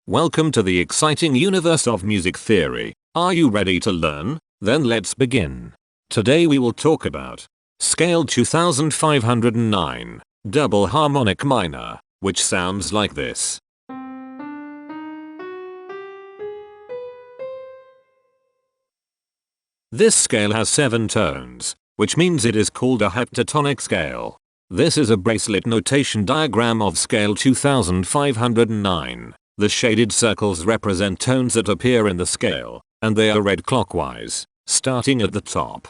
Welcome to the exciting universe of music theory. Are you ready to learn? Then let's begin. Today we will talk about Scale 2509, Double Harmonic Minor, which sounds like this. This scale has 7 tones, which means it is called a heptatonic scale. This is a bracelet notation diagram of scale 2509. The shaded circles represent tones that appear in the scale, and they are read clockwise, starting at the top.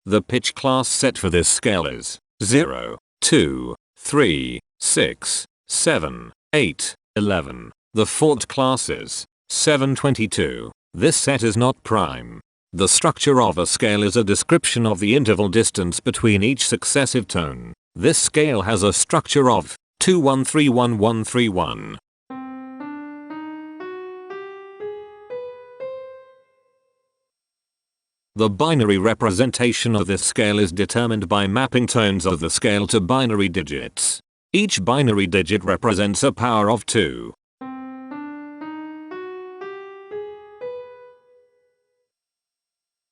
The pitch class set for this scale is 0, 2, 3, 6, 7, 8, 11. The Fort class is 722. This set is not prime. The structure of a scale is a description of the interval distance between each successive tone. This scale has a structure of 2-1-3-1-1-3-1. The binary representation of this scale is determined by mapping tones of the scale to binary digits. Each binary digit represents a power of 2.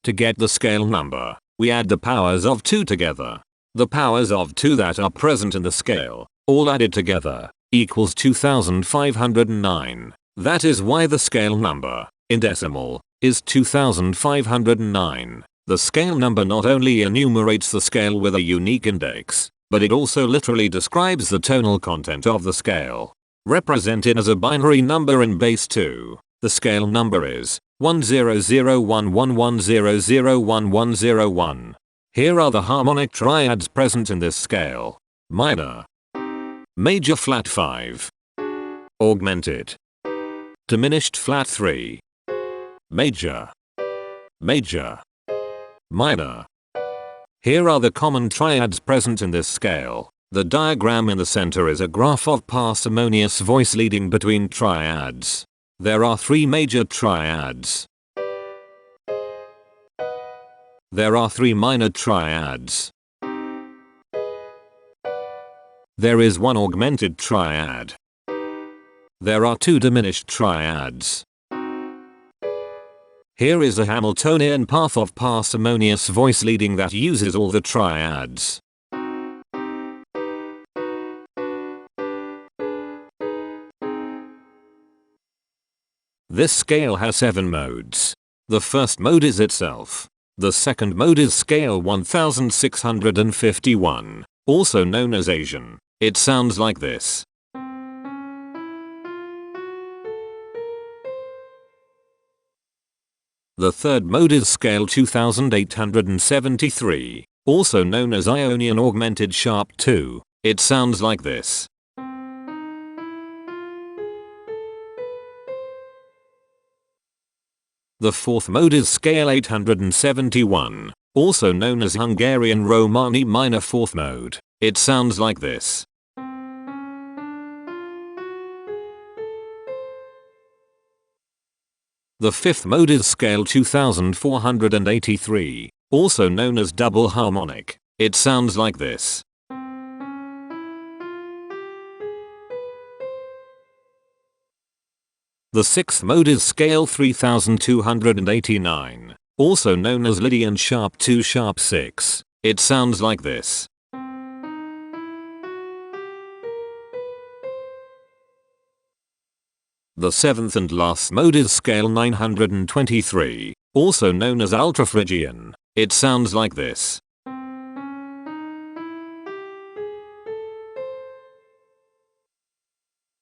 To get the scale number, we add the powers of 2 together. The powers of 2 that are present in the scale, all added together, equals 2509. That is why the scale number, in decimal, is 2509. The scale number not only enumerates the scale with a unique index, but it also literally describes the tonal content of the scale. Represented as a binary number in base 2, the scale number is 10011100101. Here are the harmonic triads present in this scale. Minor, major flat 5, augmented, diminished flat 3, major, major, minor. Here are the common triads present in this scale. The diagram in the center is a graph of parsimonious voice leading between triads. There are 3 major triads. There are 3 minor triads. There is 1 augmented triad. There are 2 diminished triads. Here is a Hamiltonian path of parsimonious voice leading that uses all the triads. This scale has 7 modes. The first mode is itself. The second mode is scale 1651, also known as Asian. It sounds like this. The third mode is scale 2873, also known as Ionian augmented sharp 2. It sounds like this. The fourth mode is scale 871, also known as Hungarian Romani minor 4th mode. It sounds like this. The fifth mode is scale 2483, also known as double harmonic. It sounds like this. The sixth mode is scale 3289, also known as Lydian sharp 2 sharp 6. It sounds like this. The seventh and last mode is scale 923, also known as Ultraphrygian. It sounds like this.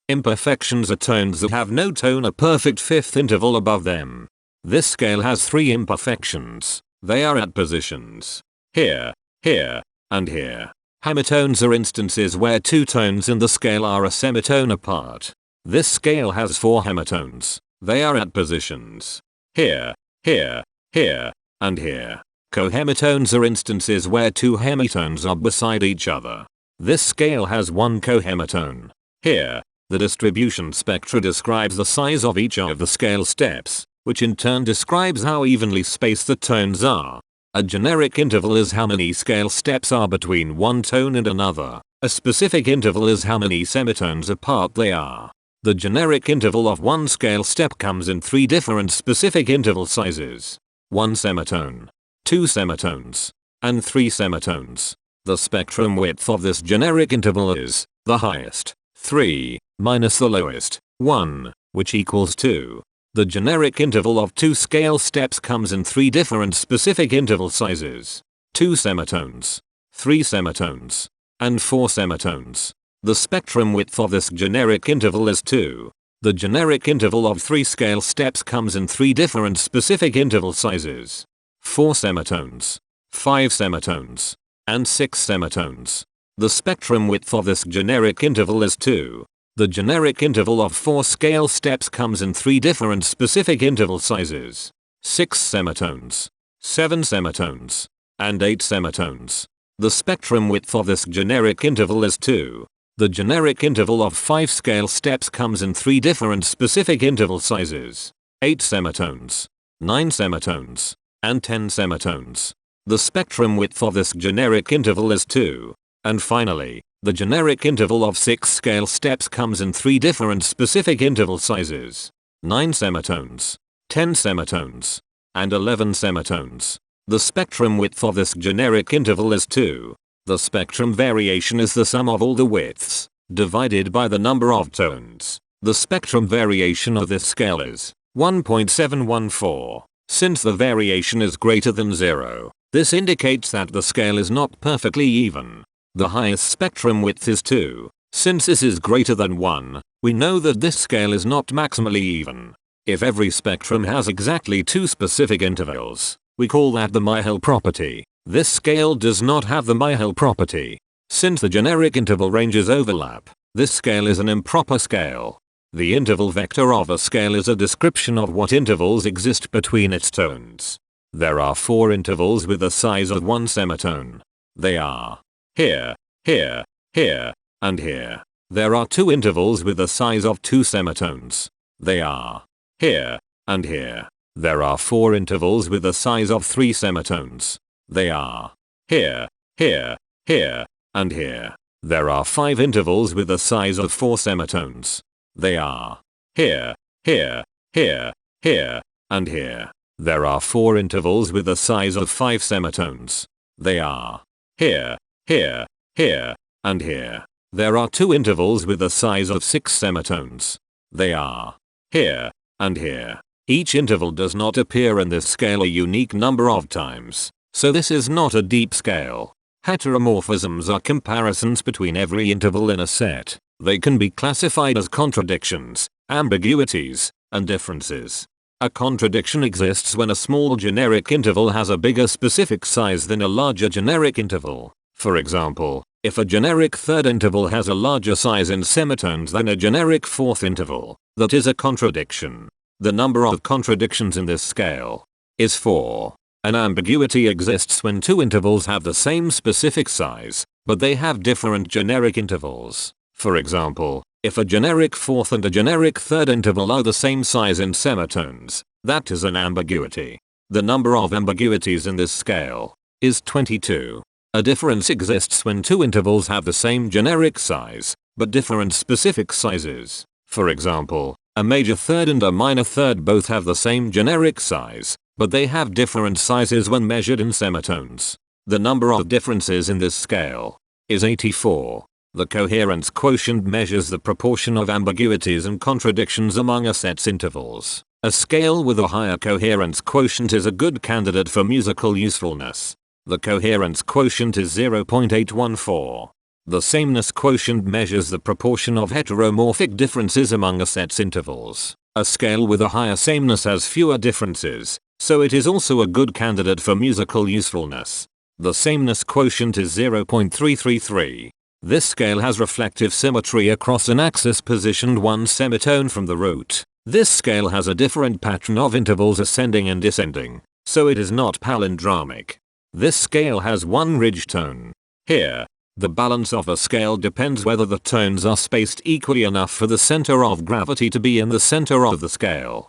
Imperfections are tones that have no tone a perfect fifth interval above them. This scale has 3 imperfections. They are at positions here, here, and here. Hemitones are instances where 2 tones in the scale are a semitone apart. This scale has 4 hemitones. They are at positions here, here, here, and here. Cohemitones are instances where 2 hemitones are beside each other. This scale has 1 cohemitone here. The distribution spectra describes the size of each of the scale steps, which in turn describes how evenly spaced the tones are. A generic interval is how many scale steps are between one tone and another. A specific interval is how many semitones apart they are. The generic interval of one scale step comes in 3 different specific interval sizes. 1 semitone, 2 semitones, and 3 semitones. The spectrum width of this generic interval is the highest, 3, minus the lowest, 1, which equals 2. The generic interval of 2 scale steps comes in 3 different specific interval sizes. 2 semitones, 3 semitones, and 4 semitones. The spectrum width of this generic interval is 2. The generic interval of 3 scale steps comes in 3 different specific interval sizes. 4 semitones, 5 semitones, and 6 semitones. The spectrum width of this generic interval is 2. The generic interval of 4 scale steps comes in 3 different specific interval sizes. 6 semitones, 7 semitones, and 8 semitones. The spectrum width of this generic interval is 2. The generic interval of 5 scale steps comes in 3 different specific interval sizes. 8 semitones, 9 semitones, and 10 semitones. The spectrum width of this generic interval is 2. And finally, the generic interval of 6 scale steps comes in 3 different specific interval sizes. 9 semitones, 10 semitones, and 11 semitones. The spectrum width of this generic interval is 2. The spectrum variation is the sum of all the widths, divided by the number of tones. The spectrum variation of this scale is 1.714. Since the variation is greater than 0, this indicates that the scale is not perfectly even. The highest spectrum width is 2. Since this is greater than 1, we know that this scale is not maximally even. If every spectrum has exactly 2 specific intervals, we call that the Myhill property. This scale does not have the Myhill property. Since the generic interval ranges overlap, this scale is an improper scale. The interval vector of a scale is a description of what intervals exist between its tones. There are 4 intervals with the size of 1 semitone. They are here, here, here, and here. There are 2 intervals with the size of 2 semitones. They are here, and here. There are 4 intervals with the size of 3 semitones. They are here, here, here, and here. There are 5 intervals with the size of 4 semitones. They are here, here, here, here, and here. There are 4 intervals with the size of 5 semitones. They are here, here, here, and here. There are 2 intervals with the size of 6 semitones. They are here, and here. Each interval does not appear in this scale a unique number of times, so this is not a deep scale. Heteromorphisms are comparisons between every interval in a set. They can be classified as contradictions, ambiguities, and differences. A contradiction exists when a small generic interval has a bigger specific size than a larger generic interval. For example, if a generic third interval has a larger size in semitones than a generic fourth interval, that is a contradiction. The number of contradictions in this scale is 4. An ambiguity exists when 2 intervals have the same specific size, but they have different generic intervals. For example, if a generic fourth and a generic third interval are the same size in semitones, that is an ambiguity. The number of ambiguities in this scale is 22. A difference exists when 2 intervals have the same generic size, but different specific sizes. For example, a major third and a minor third both have the same generic size, but they have different sizes when measured in semitones. The number of differences in this scale is 84. The coherence quotient measures the proportion of ambiguities and contradictions among a set's intervals. A scale with a higher coherence quotient is a good candidate for musical usefulness. The coherence quotient is 0.814. The sameness quotient measures the proportion of heteromorphic differences among a set's intervals. A scale with a higher sameness has fewer differences, so it is also a good candidate for musical usefulness. The sameness quotient is 0.333. This scale has reflective symmetry across an axis positioned 1 semitone from the root. This scale has a different pattern of intervals ascending and descending, so it is not palindromic. This scale has 1 ridge tone. Here, the balance of a scale depends whether the tones are spaced equally enough for the center of gravity to be in the center of the scale.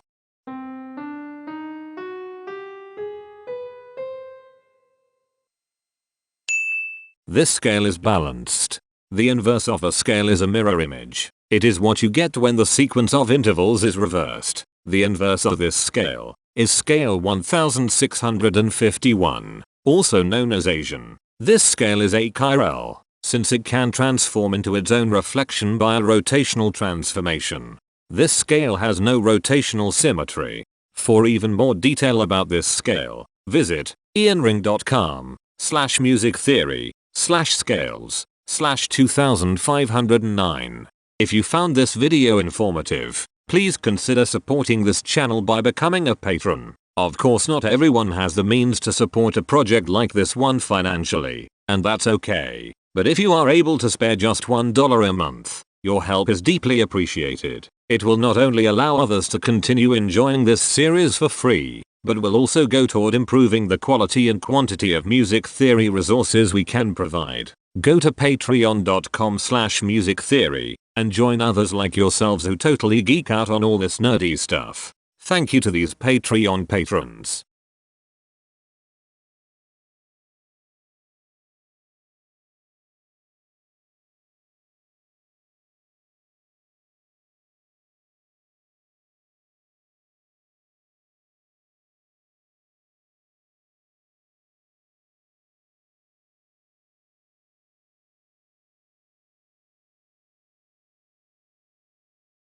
This scale is balanced. The inverse of a scale is a mirror image. It is what you get when the sequence of intervals is reversed. The inverse of this scale is scale 1651, also known as Asian. This scale is achiral, since it can transform into its own reflection by a rotational transformation. This scale has no rotational symmetry. For even more detail about this scale, visit ianring.com/musictheory/scales/2509. If you found this video informative, please consider supporting this channel by becoming a patron. Of course, not everyone has the means to support a project like this one financially, and that's okay. But if you are able to spare just $1 a month, your help is deeply appreciated. It will not only allow others to continue enjoying this series for free, but will also go toward improving the quality and quantity of music theory resources we can provide. Go to patreon.com/musictheory and join others like yourselves who totally geek out on all this nerdy stuff. Thank you to these Patreon patrons.